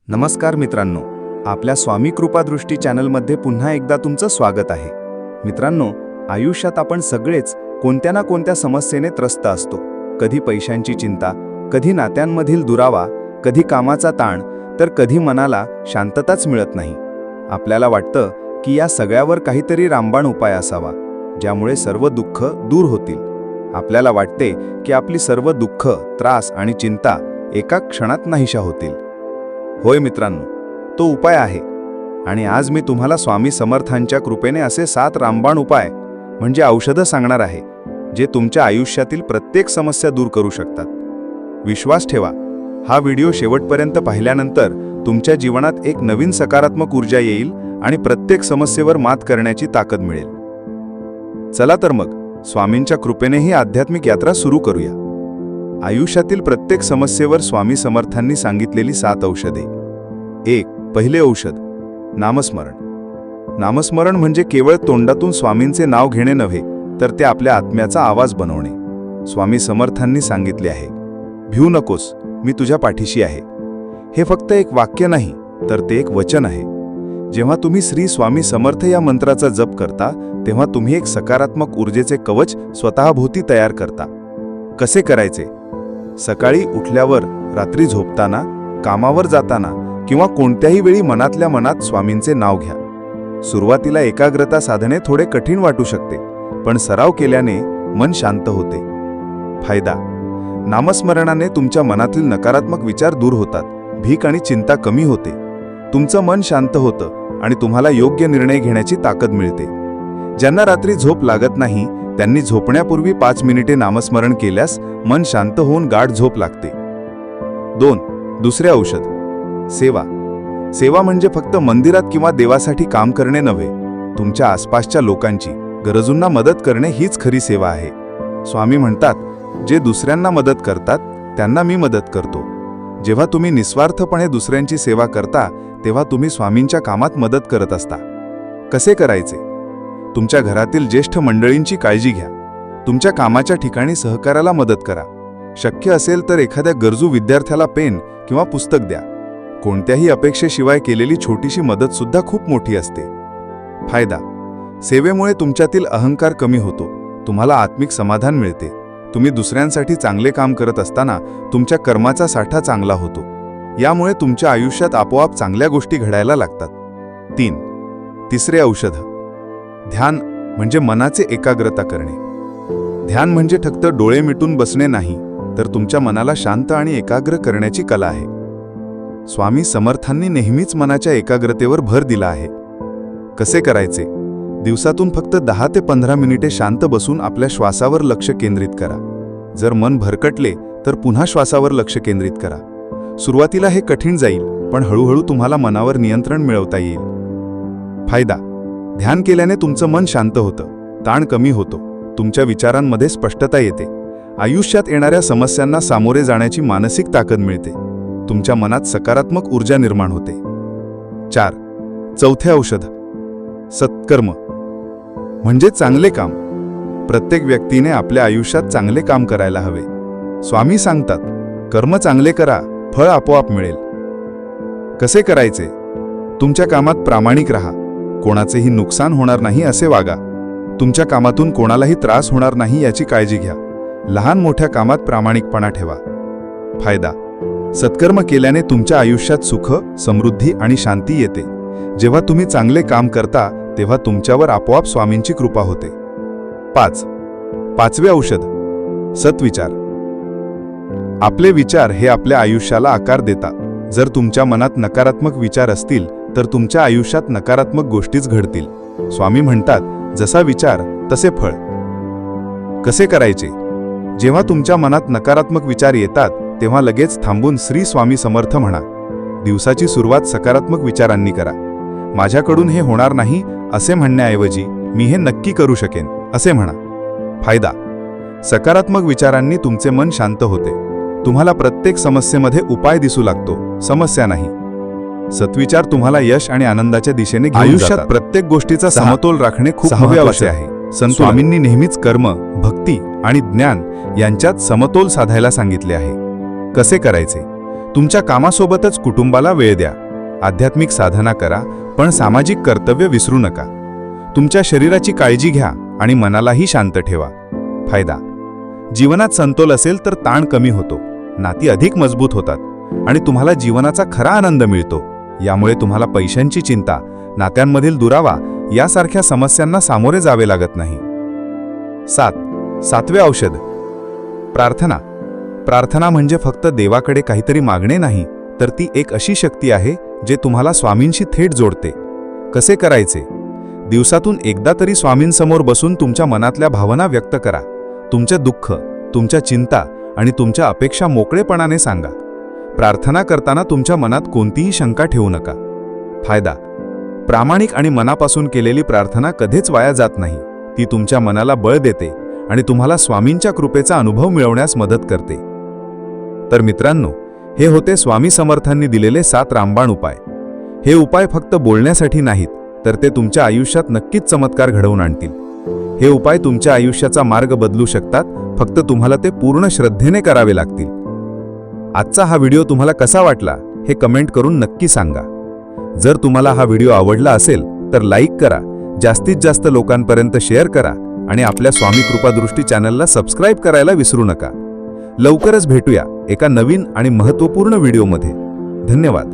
नमस्कार मित्रांनो, आपल्या स्वामी कृपादृष्टी चॅनलमध्ये पुन्हा एकदा तुमचं स्वागत आहे. मित्रांनो, आयुष्यात आपण सगळेच कोणत्या ना कोणत्या समस्येने त्रस्त असतो. कधी पैशांची चिंता, कधी नात्यांमधील दुरावा, कधी कामाचा ताण, तर कधी मनाला शांतताच मिळत नाही. आपल्याला वाटतं की या सगळ्यावर काहीतरी रामबाण उपाय असावा, ज्यामुळे सर्व दुःख दूर होतील. आपल्याला वाटते की आपली सर्व दुःख, त्रास आणि चिंता एका क्षणात नाहीशा होतील. होय मित्रांनो, तो उपाय आहे. आणि आज मी तुम्हाला स्वामी समर्थांच्या कृपेने असे 7 रामबाण उपाय म्हणजे औषधं सांगणार आहे, जे तुमच्या आयुष्यातील प्रत्येक समस्या दूर करू शकतात. विश्वास ठेवा, हा व्हिडिओ शेवटपर्यंत पाहिल्यानंतर तुमच्या जीवनात एक नवीन सकारात्मक ऊर्जा येईल आणि प्रत्येक समस्येवर मात करण्याची ताकद मिळेल. चला तर मग स्वामींच्या कृपेने ही आध्यात्मिक यात्रा सुरू करूया. आयुष्यातील प्रत्येक समस्येवर स्वामी समर्थांनी सांगितलेली 7 औषधे. 1. पहिले औषध, नामस्मरण. नामस्मरण म्हणजे केवळ तोंडातून स्वामींचे नाव घेणे नव्हे, तर ते आपल्या आत्म्याचा आवाज बनवणे. स्वामी समर्थांनी सांगितले आहे, भिऊ नकोस, मी तुझ्या पाठीशी आहे. हे फक्त एक वाक्य नाही, तर ते एक वचन आहे. जेव्हा तुम्ही श्री स्वामी समर्थ या मंत्राचा जप करता, तेव्हा तुम्ही एक सकारात्मक ऊर्जेचे कवच स्वतःभोवती तयार करता. कसे करायचे? सकाळी उठल्यावर, रात्री झोपताना, कामावर जाताना किंवा कोणत्याही वेळी मनातल्या मनात स्वामींचे नाव घ्या. सुरुवातीला एकाग्रता साधणे थोडे कठीण वाटू शकते, पण सराव केल्याने मन शांत होते. फायदा: नामस्मरणाने तुमच्या मनातील नकारात्मक विचार दूर होतात, भीक आणि चिंता कमी होते. तुमचं मन शांत होतं आणि तुम्हाला योग्य निर्णय घेण्याची ताकद मिळते. ज्यांना रात्री झोप लागत नाही, त्यांनी झोपण्यापूर्वी 5 मिनिटे नामस्मरण केल्यास मन शांत होऊन गाढ झोप लागते. 2. दुसरे औषध, सेवा. सेवा म्हणजे फक्त मंदिरात किंवा देवासाठी काम करणे नव्हे, तुमच्या आसपासच्या लोकांची, गरजूंना मदत करणे हीच खरी सेवा आहे. स्वामी म्हणतात, जे दुसऱ्यांना मदत करतात त्यांना मी मदत करतो. जेव्हा तुम्ही निस्वार्थपणे दुसऱ्यांची सेवा करता, तेव्हा तुम्ही स्वामींच्या कामात मदत करत असता. कसे करायचे? तुमच्या घरातील ज्येष्ठ मंडळींची काळजी घ्या. तुमच्या कामाच्या ठिकाणी सहकार्याला मदत करा. शक्य असेल तर एखाद्या गरजू विद्यार्थ्याला पेन किंवा पुस्तक द्या. कोणत्याही अपेक्षेशिवाय केलेली छोटीशी मदत सुद्धा खूप मोठी असते. फायदा: सेवेमुळे तुमच्यातील अहंकार कमी होतो, तुम्हाला आत्मिक समाधान मिळते. तुम्ही दुसऱ्यांसाठी चांगले काम करत असताना तुमच्या कर्माचा साठा चांगला होतो. यामुळे तुमच्या आयुष्यात आपोआप चांगल्या गोष्टी घडायला लागतात. 3. तिसरे औषध, ध्यान म्हणजे मनाचे एकाग्रता करणे. ध्यान म्हणजे फक्त डोळे मिटून बसणे नाही, तर तुमच्या मनाला शांत आणि एकाग्र करण्याची कला आहे. स्वामी समर्थांनी नेहमीच मनाच्या एकाग्रतेवर भर दिला आहे. कसे करायचे? दिवसातून फक्त 10 ते 15 मिनिटे शांत बसून आपल्या श्वासावर लक्ष केंद्रित करा. जर मन भरकटले तर पुन्हा श्वासावर लक्ष केंद्रित करा. सुरुवातीला हे कठीण जाईल, पण हळूहळू तुम्हाला मनावर नियंत्रण मिळवता येईल. फायदा: ध्यान केल्याने तुमचं मन शांत होतं, ताण कमी होतो, तुमच्या विचारांमध्ये स्पष्टता येते. आयुष्यात येणाऱ्या समस्यांना सामोरे जाण्याची मानसिक ताकद मिळते. तुमच्या मनात सकारात्मक ऊर्जा निर्माण होते. 4. चौथे औषध, सत्कर्म म्हणजे चांगले काम. प्रत्येक व्यक्तीने आपल्या आयुष्यात चांगले काम करायला हवे. स्वामी सांगतात, कर्म चांगले करा, फळ आपोआप मिळेल. कसे करायचे? तुमच्या कामात प्रामाणिक राहा. कोणाचेही नुकसान होणार नाही असे वागा. तुमच्या कामातून कोणालाही त्रास होणार नाही याची काळजी घ्या. लहान मोठ्या कामात प्रामाणिकपणा ठेवा. फायदा: सत्कर्म केल्याने तुमच्या आयुष्यात सुख, समृद्धी आणि शांती येते. जेव्हा तुम्ही चांगले काम करता, तेव्हा तुमच्यावर आपोआप स्वामींची कृपा होते. 5. पाचवे औषध, सत्विचार. आपले विचार हे आपल्या आयुष्याला आकार देतात. जर तुमच्या मनात नकारात्मक विचार असतील, तर तुमच्या आयुष्यात नकारात्मक गोष्टीच घडतील. स्वामी म्हणतात, जसा विचार तसे फळ. कसे करायचे? जेव्हा तुमच्या मनात नकारात्मक विचार येतात, तेव्हा लगेच थांबून श्री स्वामी समर्थ म्हणा. दिवसाची सुरुवात सकारात्मक विचारांनी करा. माझ्याकडून हे होणार नाही असे म्हणण्याऐवजी मी हे नक्की करू शकेन असे म्हणा. फायदा: सकारात्मक विचारांनी तुमचे मन शांत होते. तुम्हाला प्रत्येक समस्येमध्ये उपाय दिसू लागतो, समस्या नाही. सत्विचार तुम्हाला यश आणि आनंदाच्या दिशेने घेऊन जातात. आयुष्यात प्रत्येक गोष्टीचा समतोल राखणे खूप महत्त्वाचे आहे. स्वामींनी नेहमीच कर्म, भक्ती आणि ज्ञान यांच्यात समतोल साधायला सांगितले आहे. कसे करायचे? तुमच्या कामासोबतच कुटुंबाला वेळ द्या. आध्यात्मिक साधना करा, पण सामाजिक कर्तव्य विसरू नका. तुमच्या शरीराची काळजी घ्या आणि मनालाही शांत ठेवा. फायदा: जीवनात समतोल असेल तर ताण कमी होतो, नाती अधिक मजबूत होतात आणि तुम्हाला जीवनाचा खरा आनंद मिळतो. यामुळे तुम्हाला पैशांची चिंता, नात्यांमधील दुरावा यासारख्या समस्यांना सामोरे जावे लागत नाही. 7. औषध: प्रार्थना. प्रार्थना म्हणजे फक्त देवाकडे काहीतरी मागणे नाही, तर ती एक अशी शक्ती आहे जे तुम्हाला स्वामींशी थेट जोडते. कसे करायचे? दिवसातून एकदा तरी स्वामींसमोर बसून तुमच्या मनातल्या भावना व्यक्त करा. तुमचे दुःख, तुमच्या चिंता आणि तुमच्या अपेक्षा मोकळेपणाने सांगा. प्रार्थना करताना तुमच्या मनात कोणतीही शंका ठेवू नका. फायदा: प्रामाणिक आणि मनापासून केलेली प्रार्थना कधीच वाया जात नाही. ती तुमच्या मनाला बळ देते आणि तुम्हाला स्वामींच्या कृपेचा अनुभव मिळवण्यास मदत करते. तर मित्रांनो, हे होते स्वामी समर्थांनी दिलेले 7 रामबाण उपाय. हे उपाय फक्त बोलण्यासाठी नाहीत, तर ते तुमच्या आयुष्यात नक्कीच चमत्कार घडवून आणतील. हे उपाय तुमच्या आयुष्याचा मार्ग बदलू शकतात, फक्त तुम्हाला ते पूर्ण श्रद्धेने करावे लागतील. आजचा हा व्हिडिओ तुम्हाला कसा वाटला हे कमेंट करून नक्की सांगा. जर तुम्हाला हा व्हिडिओ आवडला असेल तर लाईक करा, जास्तीत जास्त लोकांपर्यंत शेअर करा आणि आपल्या स्वामी कृपादृष्टी चॅनलला सबस्क्राईब करायला विसरू नका. लवकरच भेटूया एका नवीन आणि महत्त्वपूर्ण व्हिडिओमध्ये. धन्यवाद.